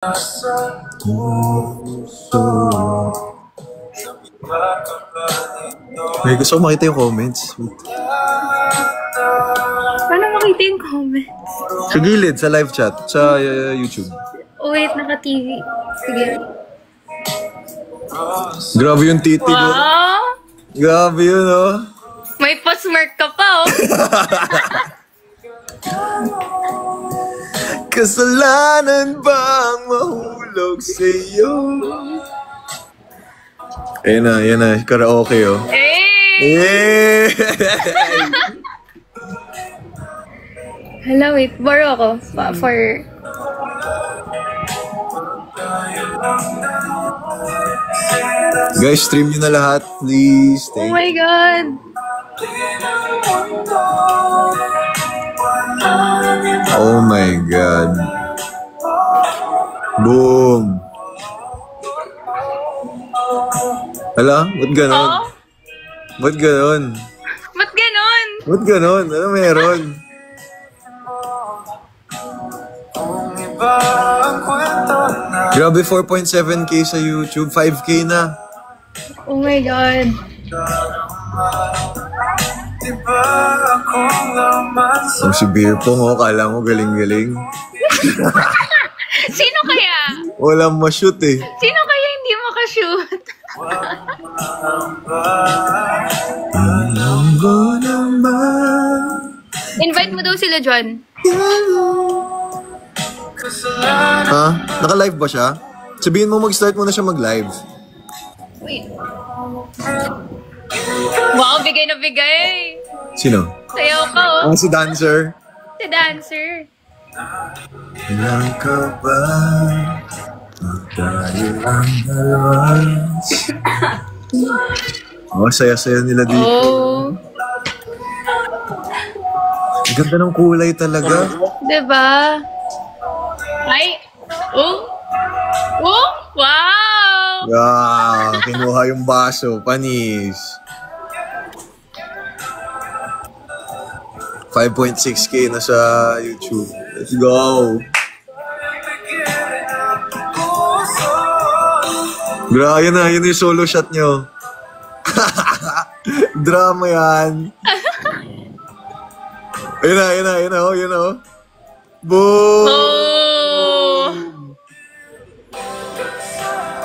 May gusto ko makita yung comments. Paano makita yung comments? Sa gilid, sa live chat, sa YouTube. Oh, wait, naka-TV. Sige. Grabe yung titi ko. Wow! Grabe yun, oh. May pa-smirk ka pa, oh. Kasalanan bang mahulog sa'yo? Ayan na, karaoke, oh. Hey! Hello, wait. Borrow ako for... Guys, stream nyo na lahat, please. Oh my God! Oh my God. Boom. Hala, ba't ganon? Oh? Ba't ganon? Ba't ganon? Ba't ganon? Ano meron? Grabe, 4.7k sa YouTube, 5k na. Oh my God. Ang si Beer Pong, oh, kala mo galing-galing. Sino kaya? Walang ma-shoot eh. Sino kaya hindi makashoot? Invite mo daw sila, John. Ha? Naka-live ba siya? Sabihin mo mag-start muna siya mag-live. Wait. Wow, bigay na bigay. Sino? Sayaw ka, oh. Si Dancer. Si Dancer. Ilang ka ba? Tayo ang dalawa. Oh, saya-saya nila dito. Oh. Ang ganda ng kulay talaga. Diba? Ay! Oh! Oh! Wow! Yeah, kinuha yung baso. Panis. 5.6k na sa YouTube. Let's go! Grabe na, yun yung solo shot nyo. Drama yan. Ayun na, oh. Boom! Oh!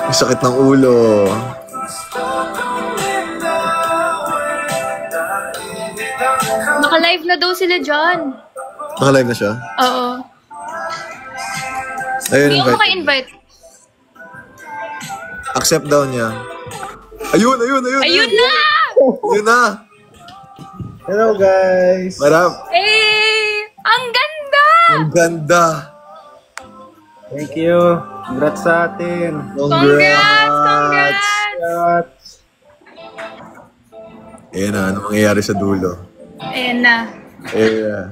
Ang sakit ng ulo. Naka-live na daw sila, John. Naka-live na siya? Oo. Ayun, Hindi ako invite. maka-invite. Accept daw niya. Ayun! Ayun na! Ayun na! Hello guys! Marap! Eh! Ang ganda! Ang ganda! Thank you! Congrats sa atin! Congrats! Ayan na, ano mangyayari sa dulo? Ayan na. Ayan.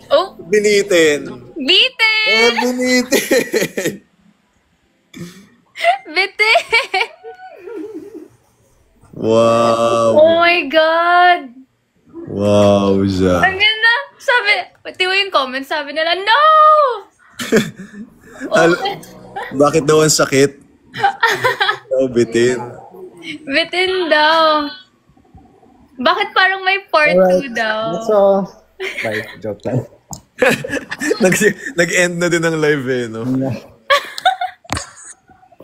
Oh! Binitin! Bitin! Binitin! Bitin! Wow! Oh my God! Wow, siya. Ang ganda! Sabi, pati mo yung comment, sabi nila, no! Bakit daw ang sakit? Oh, bitin. Bitin daw. Bakit parang may part 2 daw? That's all. Bye. Joke lang. Nag-end na din ang live eh, no?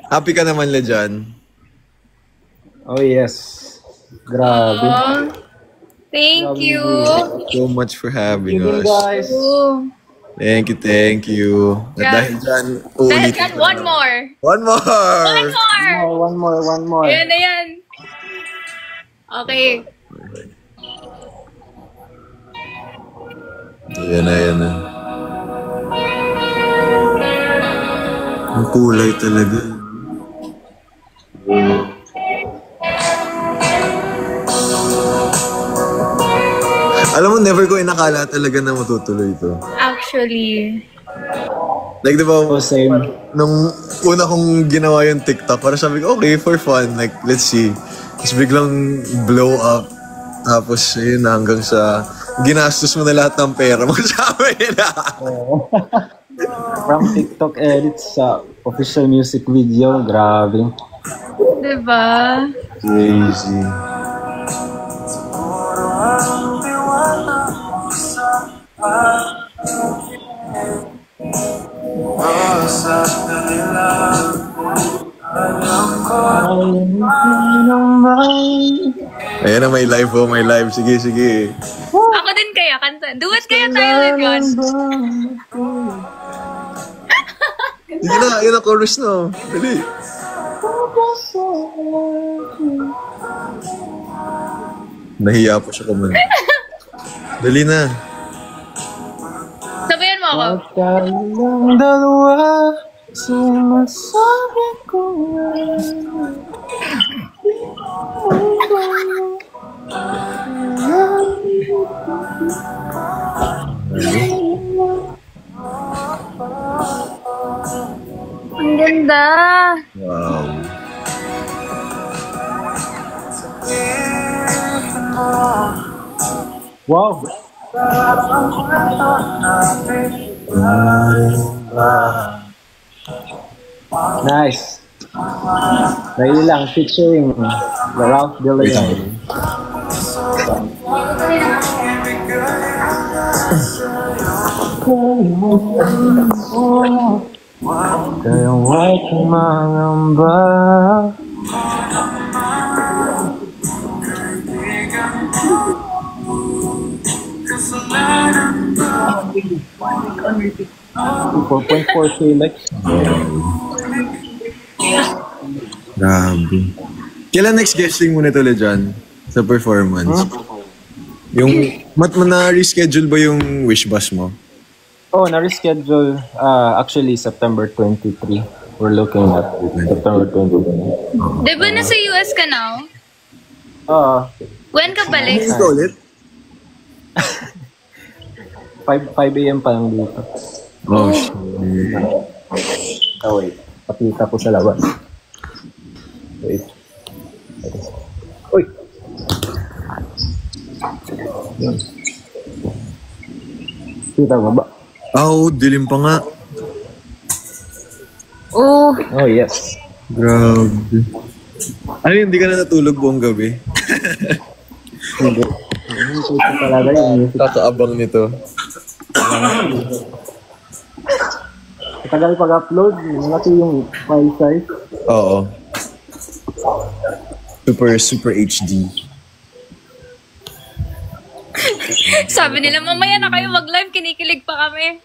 Happy ka naman, Lejan? Oh yes. Grabe. Oh, thank you. So much for having Thank you us. guys. Oh. Thank you. At dahil dyan, Dahil ulit. dyan, one more. One more! One more. Ayan na yan. Okay. Ayan na. Ang kulay talaga. Alam mo, never ko inakala talaga na matutuloy ito. Actually. Like, di ba, Oh, same. nung una kong ginawa yung TikTok, parang sabi ko, okay, for fun, like, let's see. Tapos biglang blow up. Tapos, yun, hanggang sa ginastos mo na lahat ng pera mo, sabi nila. From TikTok edits sa official music video. Grabe. Diba? Crazy. Ayan na, may live oh, may live. Sige, sige. Ako din kaya, kanta. Duet kaya tayo ulit yun. Sige na, yun ang chorus na. Dali. Nahiya po siya kumanta. Dali na. Sabayan mo ako. Magkalang dalawa, sinasabi ko yan. Ang ganda. Wow. Wow! Nice! Dahil lang, featuring Ralph De Leon. Kaya huwag kang mangamba. $4.4K likes. Grabe. Kailan next guesting mo nito, Lejan? Sa performance? Yung, na-reschedule ba yung wish bus mo? Oh, na-reschedule. Actually, September 23. We're looking at September 23. Diba nasa US ka now? Oo. When ka balik? Ano ito ulit? 5 a.m. pa lang dito. Oh, shit. Oh, wait. Pakita ko sa labas. Wait. Uy! Kita mo ba? Oh, dilim pa nga. Oh. Oh, yes. Grabe. Ano yun, hindi ka na natulog buong gabi? Hindi. Hindi ko talaga yung music. Kakaabang nito. Matagal pag-upload. Malaki yung file size. Oo. Super HD. Sabi nila, mamaya na kayo mag-live, kinikilig pa kami.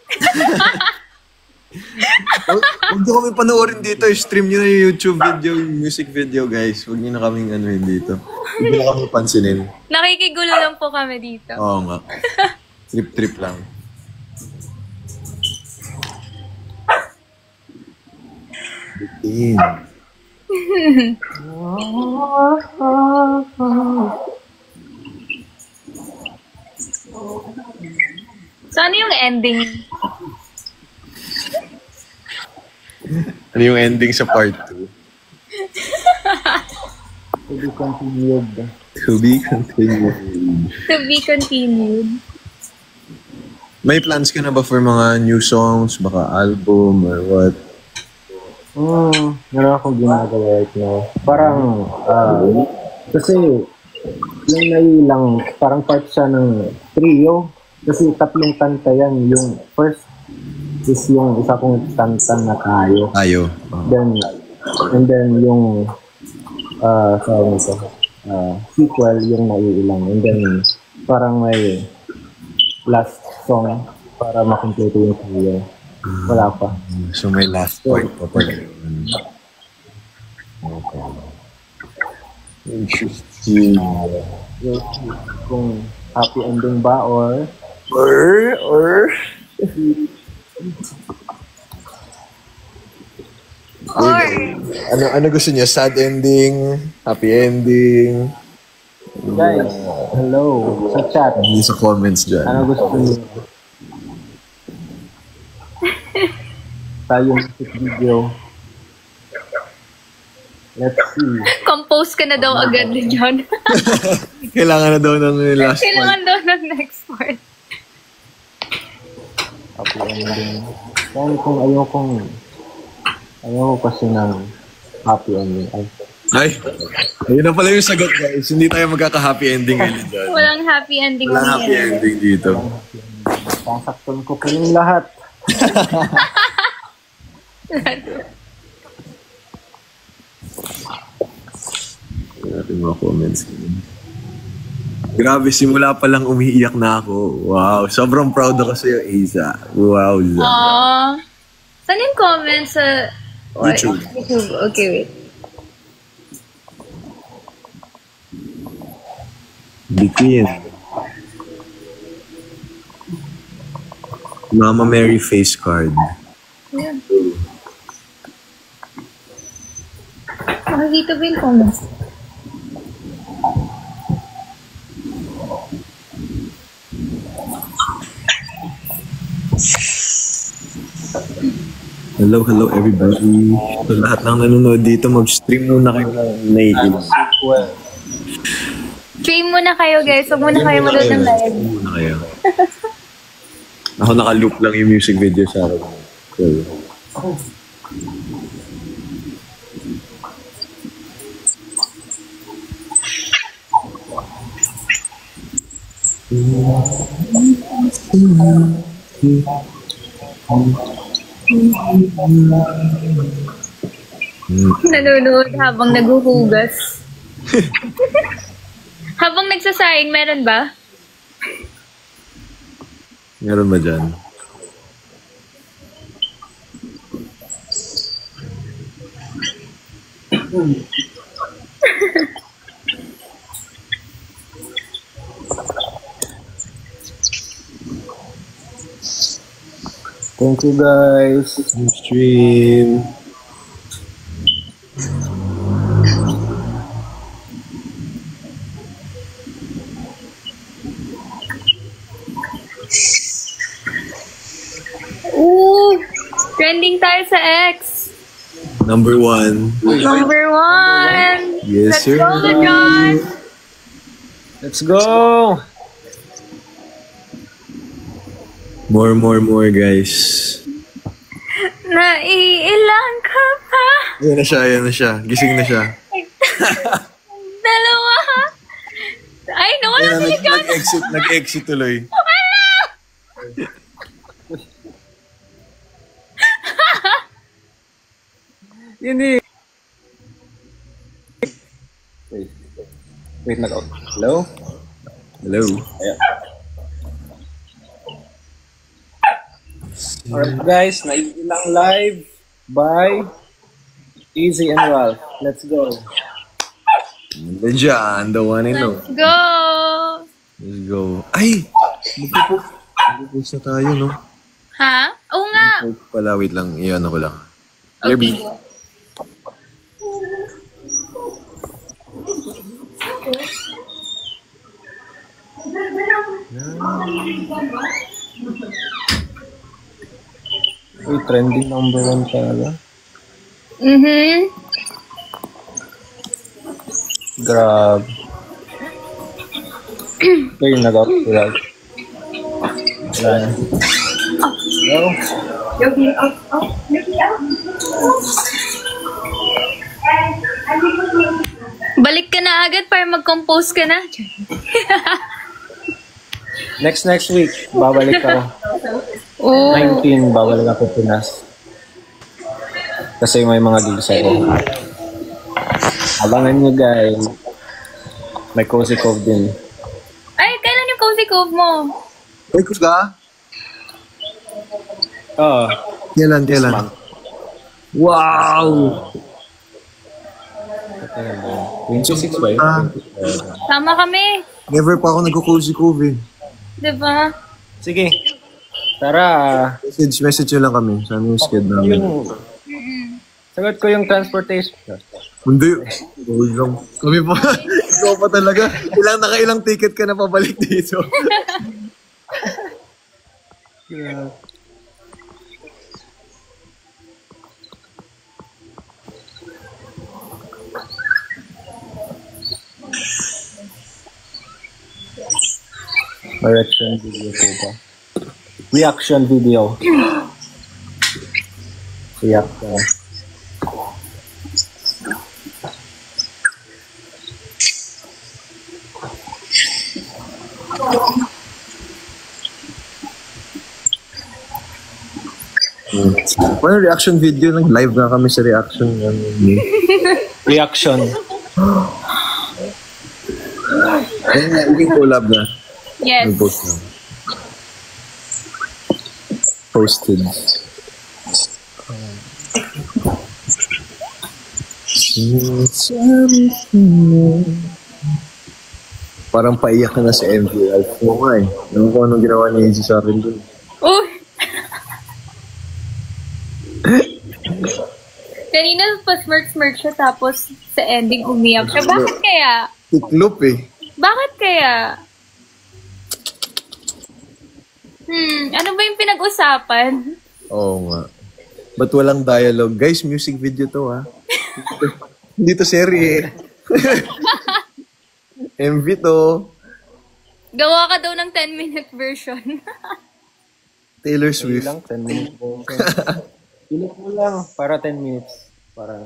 Huwag nyo kami panoorin dito. Stream nyo na yung YouTube video, yung music video, guys. Huwag nyo na kaming anuhin dito. Huwag nyo na kami pansinin. Nakikigulo lang po kami dito. Oo nga. Trip lang. Bitin. So, ano yung ending? Ano yung ending sa part 2? To be continued. To be continued. To be continued. May plans ka na ba for mga new songs? Baka album or what? Meron akong ginagawa right now. Parang, kasi, yung nailang, parang part siya ng trio. Kasi tatlong kanta yan. Yung first is yung isa kong kanta na tayo. Ayo. And then yung, saan ito, sequel yung naiilang. And then, parang may last song para makompleto yung trio. Wala pa. So may last part pa pala. Okay. Interesting. Kung happy ending ba or Or, ano gusto niya? Sad ending? Happy ending? guys, hello sa chat. Hindi sa comments dyan. Ano gusto niyo? Tayong music video. Let's see. compose ka na daw agad ni John. Kailangan na daw ng last Kailangan daw ng next part. Happy ending. Kaya kung ayoko kasi ng happy ending. Ay, ayun na pala yung sagot guys. Hindi tayo magkaka-happy ending ngayon dyan. Walang happy ending. Walang happy ending dito. Sasaktan ko pa yung lahat. Natin mga comments. Grabe, simula pa lang umiiyak na ako. Wow, sobrang proud ako sa'yo, Isa. Wow, Za. Aww. Saan yung comments sa YouTube. YouTube? Okay, wait. Bikin. Mama Mary face card. Ayan. Makikita ba yung comments? Hello everybody. So, lahat ng nanonood dito, mag-stream muna kayo ng native. Stream muna kayo guys. Huwag muna kayo manood ng live. Stream muna kayo. Ako naka-loop lang yung music video sa akin. So, Nanonood habang naghuhugas. Habang nagsasaing, meron ba? meron ba dyan? Thank you guys. Stream. Ooh! Trending tayo sa X. Number 1. Number 1! Yes, sir. Let's go, John! Let's go! More guys. Naiilang ka pa? Ayan na siya. Gising na siya. Dalawa! Ay, nawala Ayan, si John! nag-exit tuloy. Yun eh. Wait, nag-out. Hello? Hello. Ayan. Alright guys, naiilang live by Easy and Ralph. Let's go. Nandun dyan, the one and Let's only. go! Let's go. Ay! Magpupost na tayo, no? Ha? Oo nga! Post pala, wait lang. Iyan ako lang. Kirby. Uy, trending number 1 talaga. Grab. Uy, nag-out si Ralph. Wala na. Hello? Balik ka na agad para mag-compose ka na. Next week, babalik ako. Oo. 19, babalik ako Pinas. Kasi may mga gigs ako. Abangan nyo guys. May Cozy Cove din. Ay, kailan yung Cozy Cove mo? Ay, kus ka? Oo. Kailan? Wow! 26 ba yun? Tama kami. Never pa ako nagko-cozy cove eh. Diba? Sige. Tara. Message nyo lang kami. Saan yung sked namin? Sagot ko yung transportation. Hindi. Hold lang. Kami pa. Ikaw pa talaga. Nakailang ticket ka na pabalik dito. Yeah. Reaction video po ba? Reaction video. Reaction. Paano reaction video? Nag-live na kami sa reaction. Reaction. Yung collab na. Yes. Nag-post na. Posted. Parang paiyak ka na sa MV. Oo nga eh. Alam ko anong ginawa ni Izzy sa akin dun. Oh! Kanina pa smirk siya tapos sa ending umiyak siya. Bakit kaya? Tiklop eh. Bakit kaya? Ano ba yung pinag-usapan? Oo nga. Ba't walang dialogue? Guys, music video to ha. Hindi to serye. MV to. Gawa ka daw ng 10-minute version. Taylor Swift. Lang, 10 minutes. Pilit mo lang para 10 minutes. Para...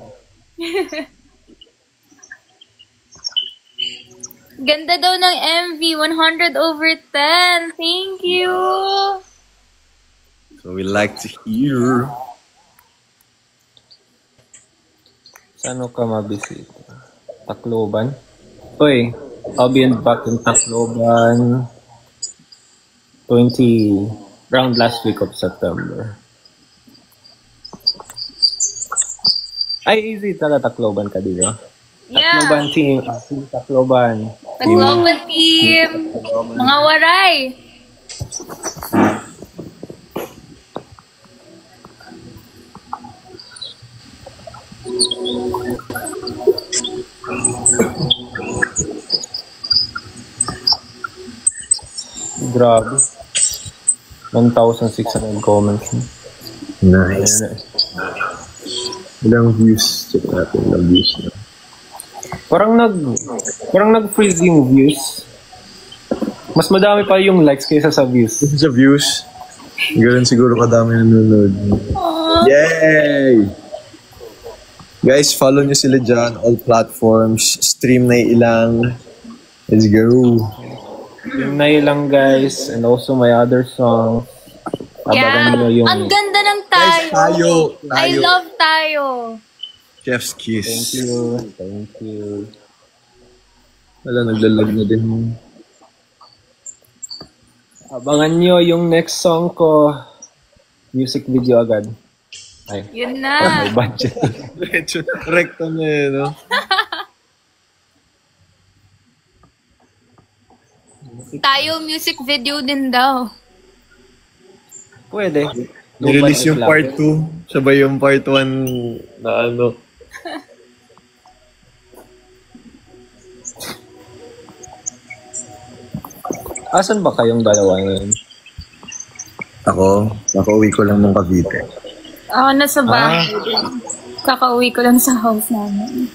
Ganda daw ng MV, 100/10. Thank you. So we like to hear. Saan ka mabisita? Tacloban? Uy, I'll be back in Tacloban 20 last week of September. Ay, easy talaga Tacloban ka dito. Yeah. Tacloban team. Tacloban. Tacloban team. Mga waray. Grabe. 1,600 comments. Nice. Ilang views? Check natin ilang views na. Parang nag-freeze yung views. Mas madami pa yung likes kaysa sa views. Sa views, ganoon siguro kadami nanonood. Yay! Guys, follow nyo sila dyan. All platforms. Stream na ilang. Let's go. Yung na lang guys. And also my other songs. Yeah. Yung... Ang ganda ng Guys, tayo. tayo. I love tayo. Chef's kiss. Thank you. Thank you. Wala, naglalag na din. Abangan nyo yung next song ko. Music video agad. Ay, Yun na. may budget. Rekta na eh, no? Tayo music video din daw. Pwede. Nirelease yung part 2. Sabay yung part 1 na ano. Asan ba kayong dalawa ngayon? Ako, nakauwi ko lang ng Cavite. Ako nasa bahay. Kakauwi ko lang sa house namin.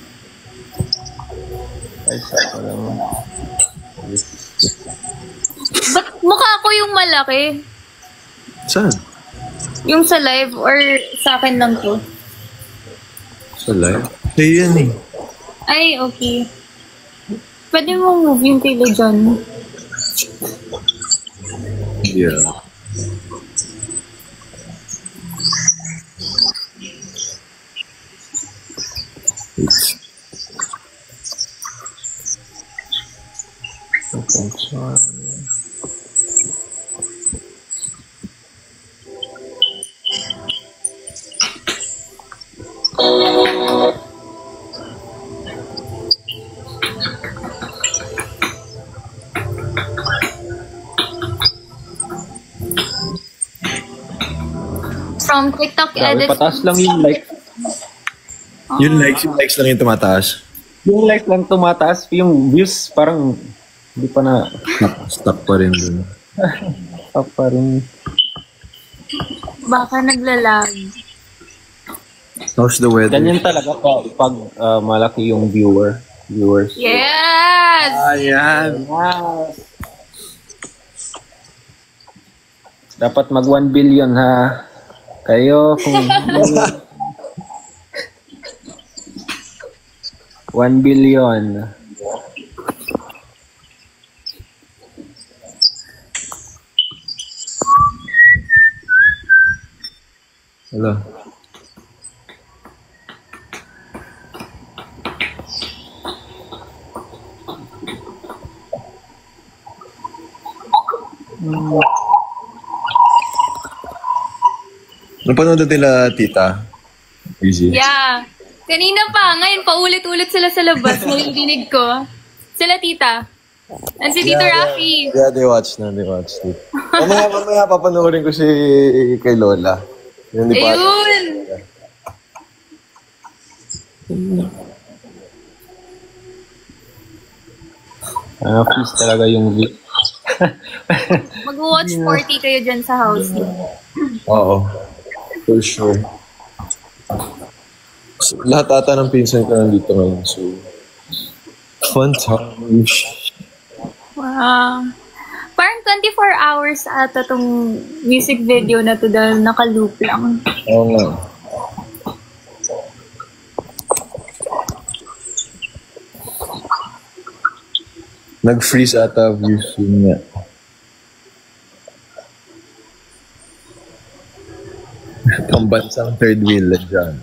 Ay, saka lang. Ba't mukha ko yung malaki? Saan? Yung sa live or sa akin lang to? Sa live? Sa'yo yan eh. Ay, okay. Pwede mo move yung kilo dyan. Yeah. From TikTok Grabe, edits. pataas lang yung like. Yung likes lang yung tumataas. Yung like lang tumataas. Yung views parang hindi pa na Stuck pa rin dun. up pa rin. Baka naglalag. How's the weather? Ganyan talaga pag malaki yung viewers. Yes! Ayan. Dapat mag 1 billion ha. Kayo kung 1 billion. Wala. Napanood nila, tita? Easy. Yeah. Kanina pa, ngayon paulit-ulit sila sa labas. Narinig ko. Sila tita. And si Tito Rafi. Yeah, they watched it. Mamaya papanoorin ko si kay Lola. Yun, di ba? Ayun! Please talaga yung Mag-watch party kayo dyan sa house. Oo. For sure. So, lahat ata ng pinsan ko nandito ngayon. So, fun times. Wow. Parang 24 hours ata tong music video na to dahil naka-loop lang. Oo nga. Nag-freeze ata views yun nga. Pambansang third wheel na dyan.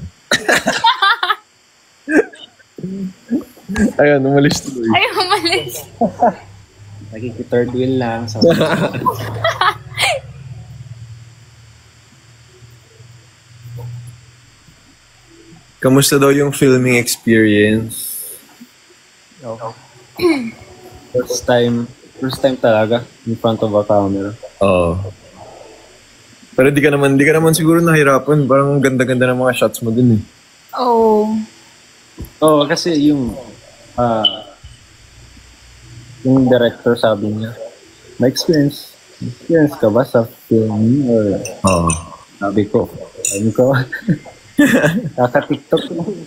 Ayun, umalis tuloy. Ay, umalis. nakiki-third wheel lang. So, Kamusta daw yung filming experience? first time talaga in front of a camera. Oo. Pero di ka naman siguro nahirapan. Parang ganda-ganda ng mga shots mo dun eh. Oh. Oo, kasi yung director sabi niya, experience ka ba sa filming or Oo. sabi ko, kaka-TikTok lang.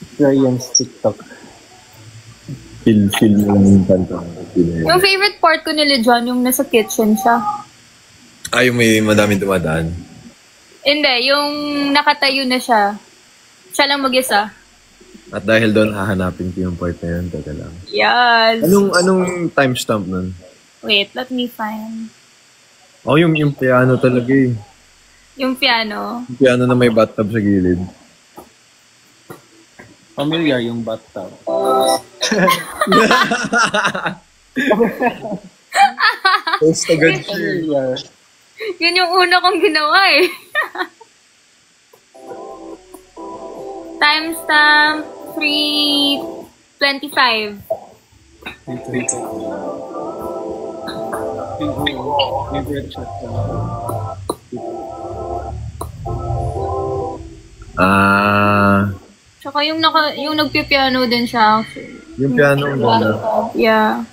Experience TikTok. Feel mo lang yung kanta. Yung favorite part ko nila John, yung nasa kitchen siya. Yung may madaming dumadaan. Hindi, yung nakatayo na siya. Siya lang mag-isa. At dahil doon, hahanapin ko yung part na yun. Teka lang. Yes. Anong timestamp nun? Wait, let me find. Yung piano talaga eh. Yung piano. Yung piano na may bathtub sa gilid. Familiar yung bathtub. Post agad siya. Familiar. Yun yung una kong ginawa eh. Timestamp 3:25. Favorite shot ko. Tsaka yung nagpipiano din siya. Yung piano mo na. Yeah.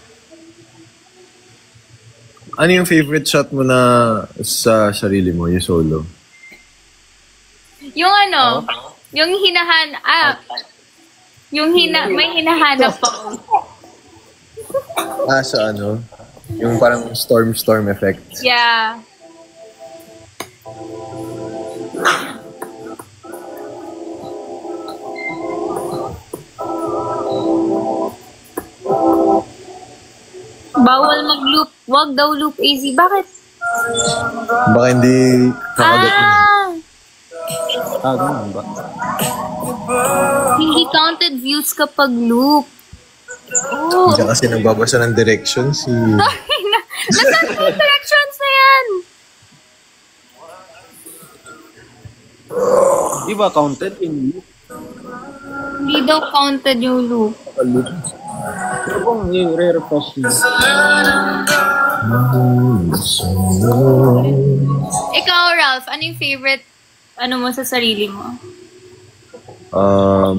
Ano yung favorite shot mo na sa sarili mo, yung solo? Yung yung may hinahanap ako. Sa yung parang storm effect. Yeah. Bawal mag-loop. Wag daw loop easy. Bakit? Baka hindi kakagat mo. Ganun ba? Hindi counted views kapag loop. Oh. Hindi kasi nagbabasa ng directions si... Nasaan yung directions na yan? Di ba counted in loop? Hindi daw counted yung loop. Pero kung i-refresh mo. Ikaw, Ralph, ano yung favorite mo sa sarili mo?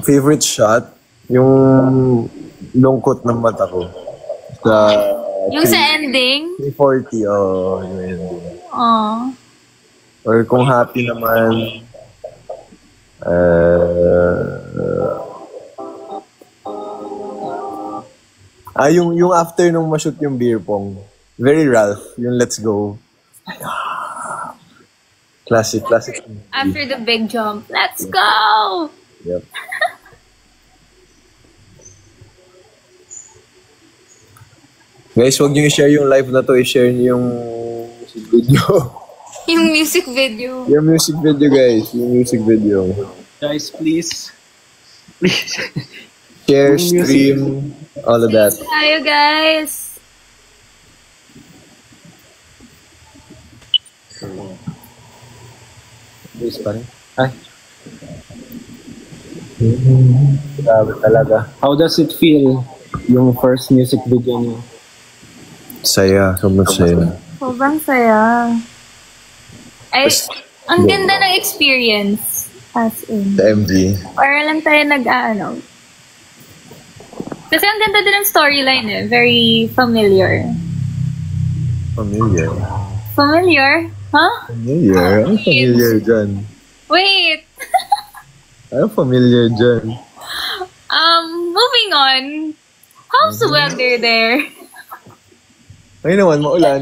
Favorite shot? Yung lungkot ng mata ko. Yung sa ending? 340, yung ending. Oh. Or kung happy naman, yung after nung ma-shoot yung beer pong. Very Ralph, yung let's go. Classic. After the big jump, let's go! Yep. Guys, huwag niyo i-share yung live na to. I-share niyo yung music video. Yung music video. Yung music video, guys. Yung music video. Guys, please. Please. Share, stream, all of that. Tayo, guys. Please pa rin. Ay. Grabe talaga. How does it feel yung first music video niyo? Saya. Sobrang saya. Sobrang saya. Ay, ang ganda ng experience. As in. The MV. Para lang tayo nag-ano. Kasi ang ganda din ng storyline eh. Very familiar. Familiar. Familiar? Huh? Familiar? Ano familiar dyan? Wait! Ano familiar dyan? Moving on. How's the weather there? Ngayon naman, maulan.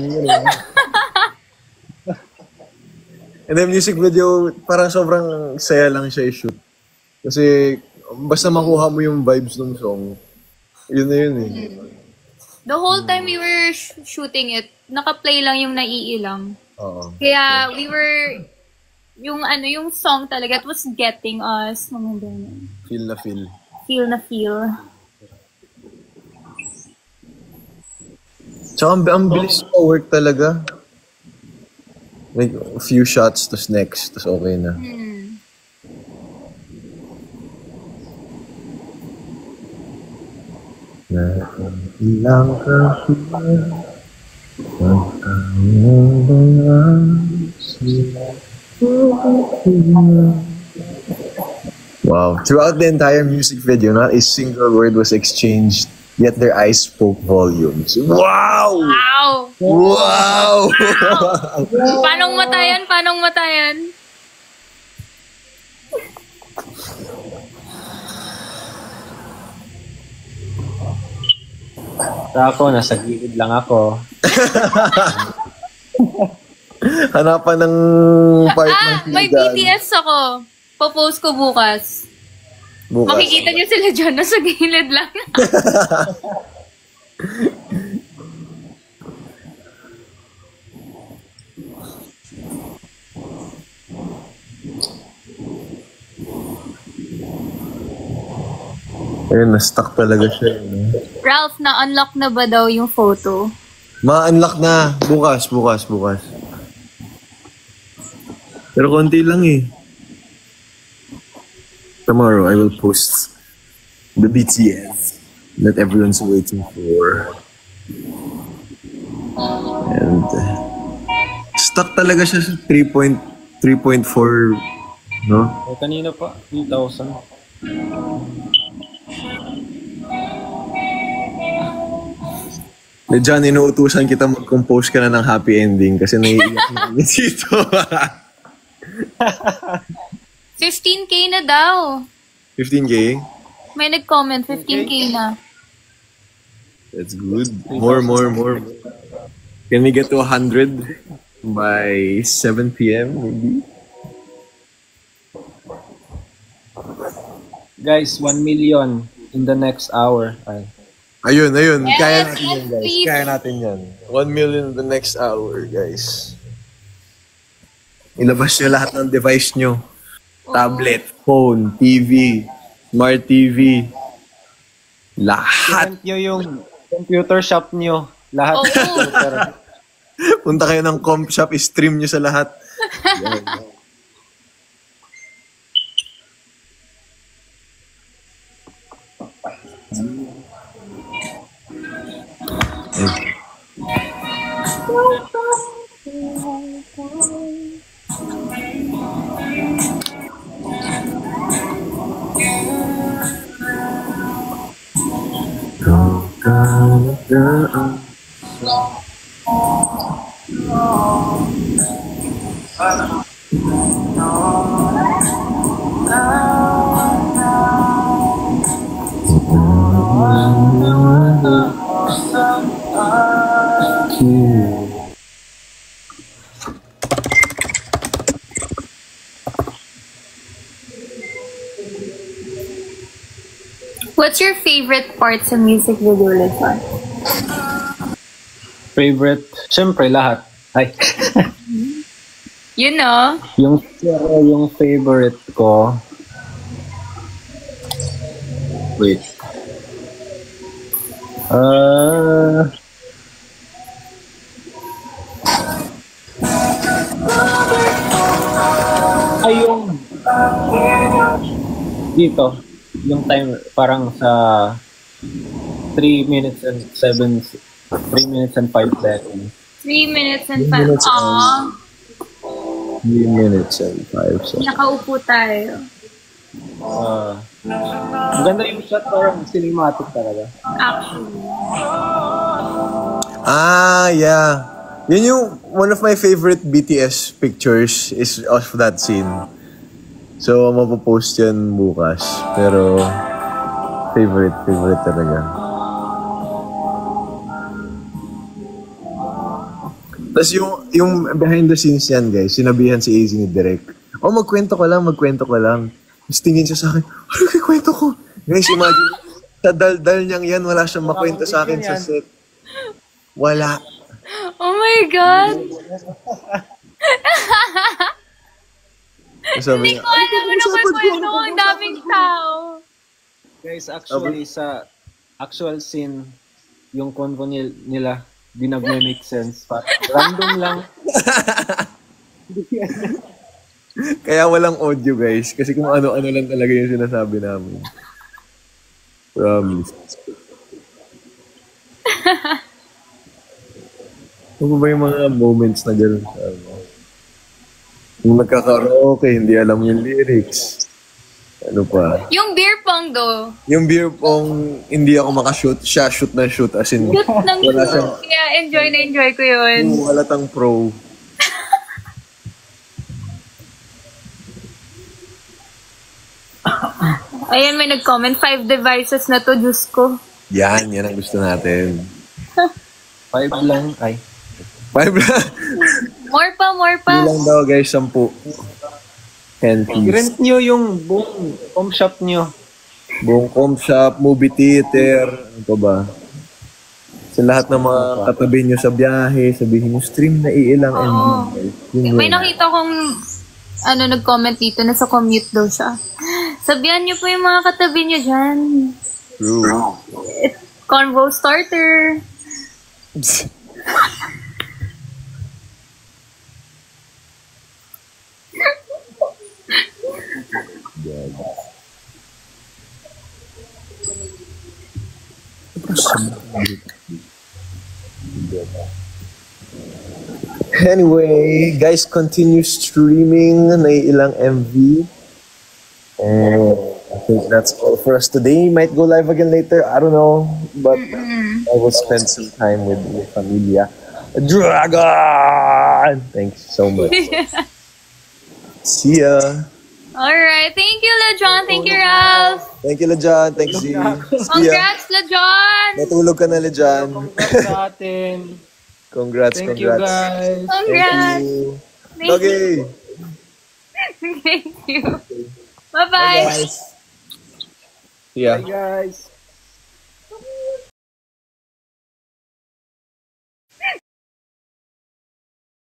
And then music video, parang sobrang saya lang siya i-shoot. Kasi basta makuha mo yung vibes ng song, yun na yun eh. The whole time we were shooting it, naka-play lang yung naiilang. Oo. Kaya we were, yung song talaga, it was getting us, mga ganun. Feel na feel. Feel na feel. Tsaka ang bilis pa work talaga. Like, a few shots, tas next, tas okay na. Ilang ka Wow. Throughout the entire music video, not a single word was exchanged, yet their eyes spoke volumes. Wow! Wow! Wow! Paanong matayan? Paanong matayan? Ako, nasa gilid lang ako. Hanapan ng part ng May sigahan. BTS ako. Popost ko bukas. Bukas. Makikita niyo sila dyan. Nasa gilid lang. Ayun, na-stuck talaga siya. Ralph, na-unlock na ba daw yung photo? Ma-unlock na. Bukas. Pero konti lang eh. Tomorrow, I will post the BTS that everyone's waiting for. And stuck talaga siya sa 3.4, no? Kanina pa, 3,000. Diyan, inuutusan kita mag-compose ka na ng happy ending kasi naiiyak na kami dito. 15K na daw. 15K? May nag-comment, 15K na. That's good. More. Can we get to 100 by 7 p.m. maybe? Guys, 1 million in the next hour. Ay. Ayun. Yes, Kaya natin yan, guys. please. Kaya natin yan. 1 million in the next hour, guys. Ilabas nyo lahat ng device nyo. Tablet, phone, TV, smart TV. Lahat. Rent nyo yung computer shop nyo. Lahat. Oo. Punta kayo ng comp shop, stream nyo sa lahat. What's your favorite part sa music video, Lizon? Favorite? Siyempre, lahat. Ay. You know? Yung favorite ko. Wait. Ay, yung dito, yung time parang sa 3 minutes and 5 seconds. 3 minutes and 5. 3 minutes and- Aww. 3 minutes and 5 seconds. Nakaupo tayo. Maganda yung shot, parang cinematic talaga. Actually. Yeah. Yun yung one of my favorite BTS pictures is of that scene. So, mapopost yan bukas. Pero, favorite talaga. Tapos yung behind the scenes yan, guys, sinabihan si AZ ni Direk, magkwento ko lang. Tapos tingin siya sa akin, ano kikwento ko? Guys, imagine, sa daldal niyang yan, wala siyang makwento sa akin sa set. Wala. Oh my God! Sabi Hindi niya, ko alam ano kwento ko. Ang daming tao. Guys, actually, sa actual scene, yung convo nila, di nag-make sense. Random lang. Kaya walang audio, guys. Kasi kung ano-ano lang talaga yung sinasabi namin. Promise. Ano ba yung mga moments na gano'n sa ano? Yung nagkakaraoke, hindi alam yung lyrics. Ano pa? Yung beer pong do. Yung beer pong hindi ako makashoot. Siya shoot na shoot. As in, Shoot ng wala shoot. siyang Kaya enjoy ko yun. halatang pro. Ayan, may nag-comment. 5 devices na to, Diyos ko. Yan ang gusto natin. 5 lang. Ay. 5 lang. More pa. Hindi lang daw, guys. 10. 10 piece. Rent nyo yung buong home shop nyo. Buong com shop, movie theater, ano pa ba? Sa lahat ng mga katabi nyo sa biyahe, sabihin nyo, stream na iilang MV. Yun May yun. nakita kong nag-comment dito na sa commute daw siya. Sabihan niyo po yung mga katabi niyo dyan. True. Convo starter. Anyway, guys, continue streaming na ilang MV. And I think that's all for us today. Might go live again later. I don't know. But I will spend some time with Familia. Dragon! Thanks so much. See ya. Alright. Thank you, LeJohn. Thank you, Ralph. Thank you, Lejan. Thanks, Z. See ya. Congrats, LeJohn. Natulog ka na, Lejan. Congrats sa atin. Congrats, Thank you, congrats. guys. Congrats. Thank you. Thank Okay. Thank you. Bye-bye. Bye, guys. See ya. Bye, guys.